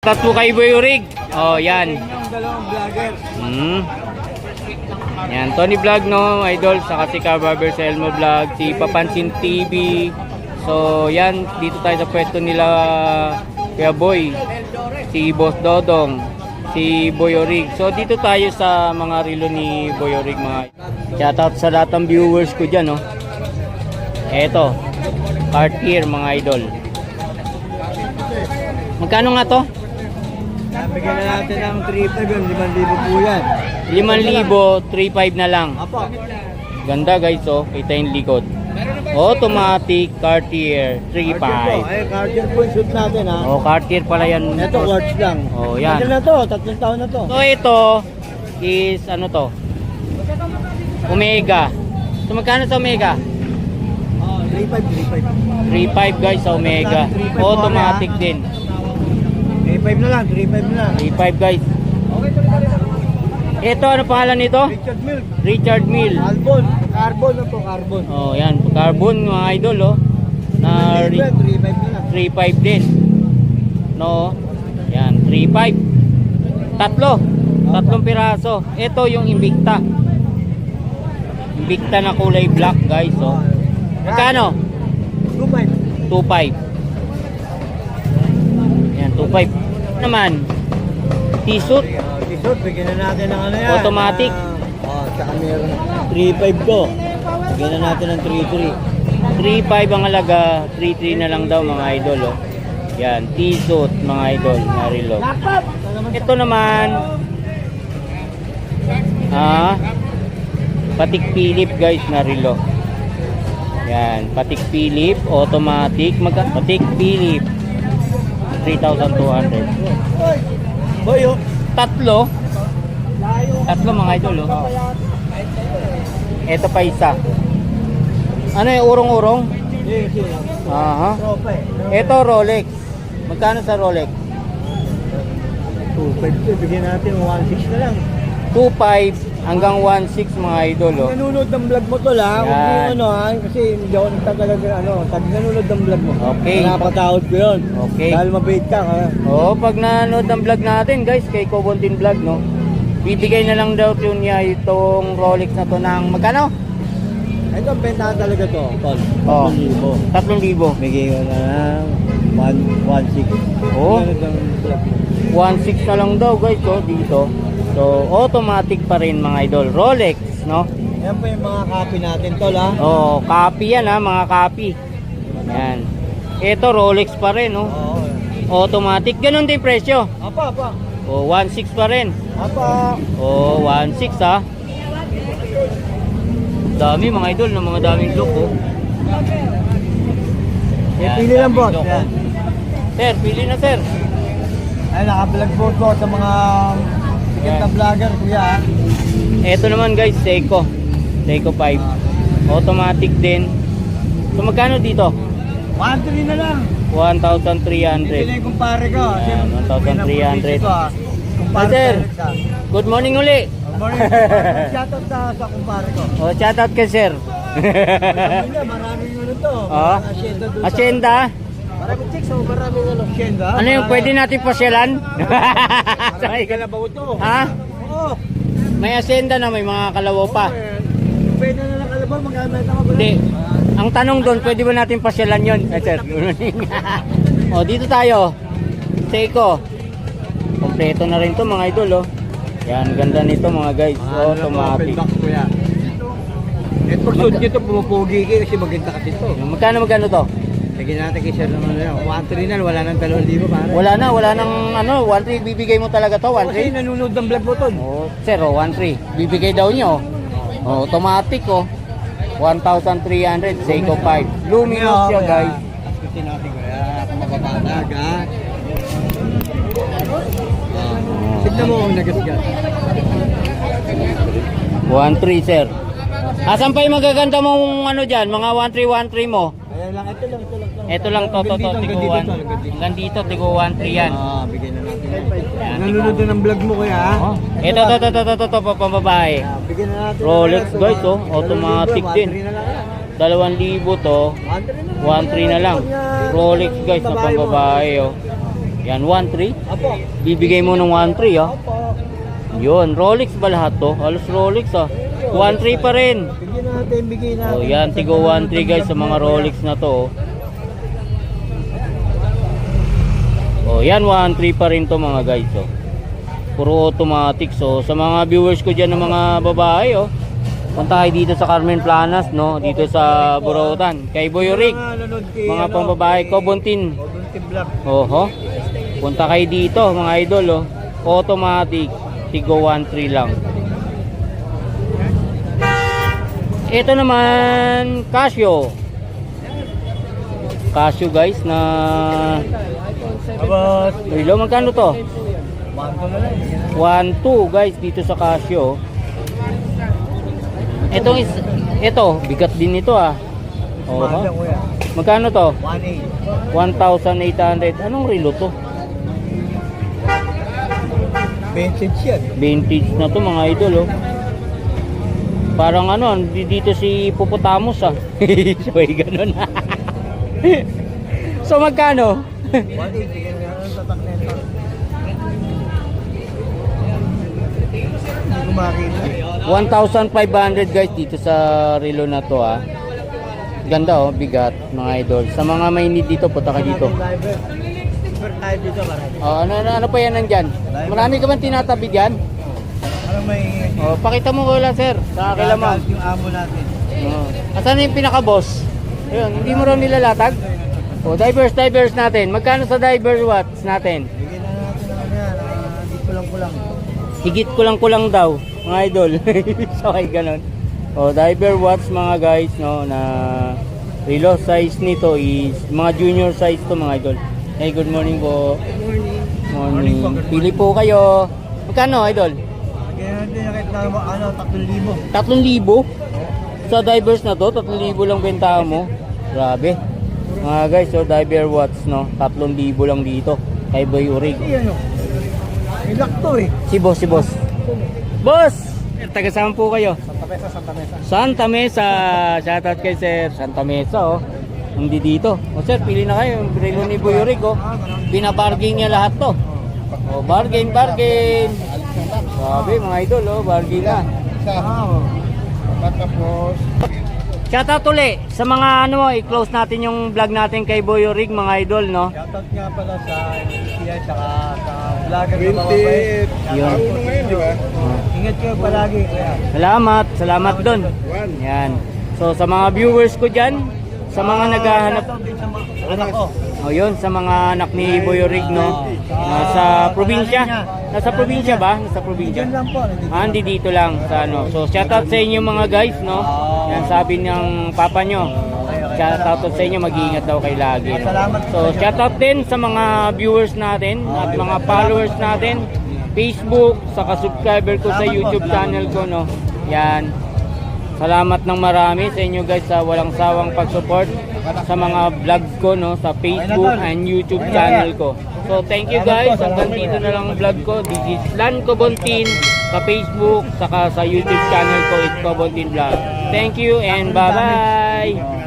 Tatlo kay Boy Rig. Oh, yan. Yung dalawang vlogger. Yan, Tony Vlog, no, idol, saka si Barber sa Elmo Vlog, si Papansin TV. So, yan, dito tayo sa pwesto nila Kuya Boy, si Boss Dodong, si Boy Rig. So, dito tayo sa mga relo ni Boy Rig, mga shoutout sa lahat ng viewers ko dyan, no. Eto, Cartier, mga idol. Magkano nga to? Bigyan na natin ng 3,500 yun, 5,000 po yan. 5,000, 3,500 na lang. Apo. Ganda guys, oh. Kita yung likod. Automatic Cartier 3.5. Ay, Cartier po yung shoot natin, ha. Oh, Cartier pala yan. Ito, quartz lang. Oh, yan. Tagal na to, 3 taon na to. So ito is ano to? Omega. So magkano sa Omega? 3,500. 3.5 guys sa Omega. Automatic din. 3,500 na lang, 3,500 na lang. 3.5 guys. Ito ano pangalan nito? Richard Milk. Richard Mill. Carbon. Carbon na po, carbon. Oh, yan, carbon mga idol, oh. Na 3,500 na lang. 3.5 din. No. Yan, 3.5. Tatlong piraso. Ito yung Invicta. Invicta na kulay black, guys, oh. Magkano? 2,500. 2.5. Yan, 2.5. Naman, T-suit. T-shirt, bigyan na natin ng ano yan. Automatic. Tsaka meron 3,500 ko. Bigyan na natin ng 3,300. 3.5 ang halaga, 3.3 na lang daw mga idol, oh. Yan, T-suit mga idol na relo. Ito naman, Patek Philippe guys na relo. Yan, Patek Philippe, automatic, Patek Philippe 3,200. Boy, oh. Tatlo mga idol, oh. Ito pa isa. Ano yung urong-urong? Yes. Aha. Tropa eh. Ito Rolex. Magkano sa Rolex? 2,500. Bigyan natin 1,600 na lang. 2.5 hanggang 1.6 mga idol, oh. Nanonood ng vlog mo to ha. Huwag mo Yan. ano ha. Kasi hindi ako nagtagalaga tag nanonood ng vlog mo. Okay. Napatawad ko yun. Okay. Dahil mabait ka ha. Oh, pag nanood ng vlog natin, guys, kay Cobontin Vlog, no. Bibigay na lang daw yun niya itong Rolex na to ng magkano? Ito ang bentahan talaga to, Tol. Oh. 3,000. 3,000. Bigay ko na lang 1,600. Oh. Nanonood ng vlog mo. 1.6 na lang daw, guys, oh, dito. So, automatic pa rin mga idol. Rolex, no? Yan po yung mga copy natin, Tol ha. Oh, copy yan, ha, mga copy. Yan. Ito Rolex pa rin, no? Oo. Automatic. Ganun din presyo. Apa. Oh, 1.6 pa rin. Apa. Oh, 1.6 ha. Dami mga idol, na mga daming look, oh. Yan, Pili lang, daming boss. look, Yan. oh. Sir, pili na, sir. Ay, naka-vlog po to sa mga sikat na vlogger, kuya ha. Ito naman guys, Seiko 5. Automatic din. So magkano dito? 1,300 na lang. 1,300. Hindi yung kumpare ko. Ayan, 1,300. Kumpare Sir. ka. Good morning uli. Good morning. Shoutout sa kumpare ko. Oh, shout out ka sir. Sabi niya, maraming ano to. Oh. Asyenda doon sa... Asyenda? Maraming chicks, so maraming ano. Asyenda. Ano yung pwede natin pasyalan? Maraming kalabaw to. Ha? Oo. May asyenda na, may mga kalawo pa. Pwede na lang kalabaw, mag-amay ka Hindi. Ang tanong doon, pwede ba natin pasyalan yun? Sir. O, dito tayo. Seiko. Kompleto na rin to mga idol, oh. Yan, ganda nito mga guys. Automatic. At pag suot nyo ito, pumupugi kayo kasi maganda kasi ito. Magkano to? Lagyan natin kay sir naman na 1,300 na, wala nang 2,000 pare. Wala nang ano, 1.3 bibigay mo talaga to, Kasi 1.3? nanonood ng vlog mo to. Oh, sir, 1.3. Bibigay daw niyo. Oh, automatic, oh. 1,300, Seiko 5. Luminous siya, guys. Kasi natin ko, kung mababatag ha. Tignan mo kung nagasgas. 1.3, sir. Asan pa yung magaganda mong ano dyan, mga 1.3 mo? Ayan lang, ito lang. Ito lang to, tigo 1. Hanggang dito, tigo 1.3 yan. Bigyan na natin. Yan, Nanonood na ng vlog mo kuya ha. Oh. Ito, pambabae. Bigyan na natin. Rolex, guys, oh. Automatic din. 1,300 na lang yan. 2,000 to, 1.3 na lang. Rolex guys na pambabae, oh. Yan, 1.3. Apo. Bibigay mo ng 1.3 ah. Apo. Yun, Rolex ba lahat to? Halos Rolex ah. 1.3 pa rin. Bigyan natin, bigyan natin. Oh, yan, tigo 1.3 guys sa mga Rolex na to. Oh, yan 1.3 pa rin to mga guys oh. Puro automatic. So sa mga viewers ko diyan ng mga babae oh, punta kayo dito sa Carmen Planas no, dito sa Burautan. Kay Boy Rick. Mga pambabae ko, Buntin. Black. Oho. Punta kayo dito mga idol oh. Automatic, tigo 1.3 lang. Ito naman Casio. Casio guys na Abos. Rilo, magkano to? 1 na lang. 1.2 guys dito sa Casio. Ito, bigat din ito ah. Oo. Mahal yan, kuya. Magkano to? 1.8. 1,800. Anong relo to? Vintage yan. Vintage na to mga idol oh. Parang ano, dito si Puputamos ah. So ganun. So magkano? 1.8. Bigyan nga ng tatak na ito. Hindi ko makita. 1,500 guys dito sa relo na to ah. Ganda oh, bigat mga idol. Sa mga may need dito, punta ka dito. Super tayo dito marami. Oh, ano pa yan nandyan? Marami ka bang tinatabi dyan? Ano may... Oh, pakita mo ko lang sir, sa kilamang. Yung amo natin. Oh. Asan yung pinaka-boss? Ayun, hindi mo raw nilalatag? Oh, divers natin. Magkano sa divers watts natin? Bigyan na natin ng ano yan. Dito lang ko lang. Higit kulang daw, mga idol. So ay ganun. Oh, diver watts mga guys, no, na relo size nito is mga junior size to mga idol. Hey, good morning po. Morning. Pili po kayo. Magkano idol? Bigyan natin nakit na ano, 3,000. 3,000? Sa divers na to, 3,000 lang benta mo. Grabe. Mga guys, so diver watts no, 3,000 lang dito kay Boy Urig. Iyan o. May lock to eh. Si boss. Boss! Taga saan po kayo? Santa Mesa. Santa Mesa. Shoutout kay sir. Santa Mesa oh. Hindi dito. O sir, pili na kayo. Yung relo ni Boy Urig oh. Pinabargain niya lahat to. Oh, bargain. Sabi mga idol oh, bargain na. Tapos, Shoutout uli sa mga ano, i-close natin yung vlog natin kay Boy Urig mga idol no. shoutout nga pala sa siya tsaka sa vlogger na mababait. Yun. Ingat kayo palagi. Kaya. Salamat doon. Yan. So sa mga viewers ko diyan, sa mga naghahanap Shoutout din sa mga anak ko. oh yun, sa mga anak ni Boy Urig no. Nasa probinsya. Nasa probinsya ba? Nasa probinsya. Diyan lang po. Hindi dito lang sa ano. So shoutout sa inyo mga guys no. Yan sabi ng papa nyo. Shoutout sa inyo, mag-iingat daw kayo lagi no? So shoutout din sa mga viewers natin at mga followers natin, Facebook, saka subscriber ko sa YouTube channel ko no. Yan. Salamat ng marami sa inyo guys sa walang sawang pag-support sa mga vlog ko no, sa Facebook and YouTube channel ko. So thank you guys. Hanggang dito na lang ang vlog ko. This is Lan Cobontin sa Facebook saka sa YouTube channel ko, It's Cobontin Vlog. Thank you and bye-bye.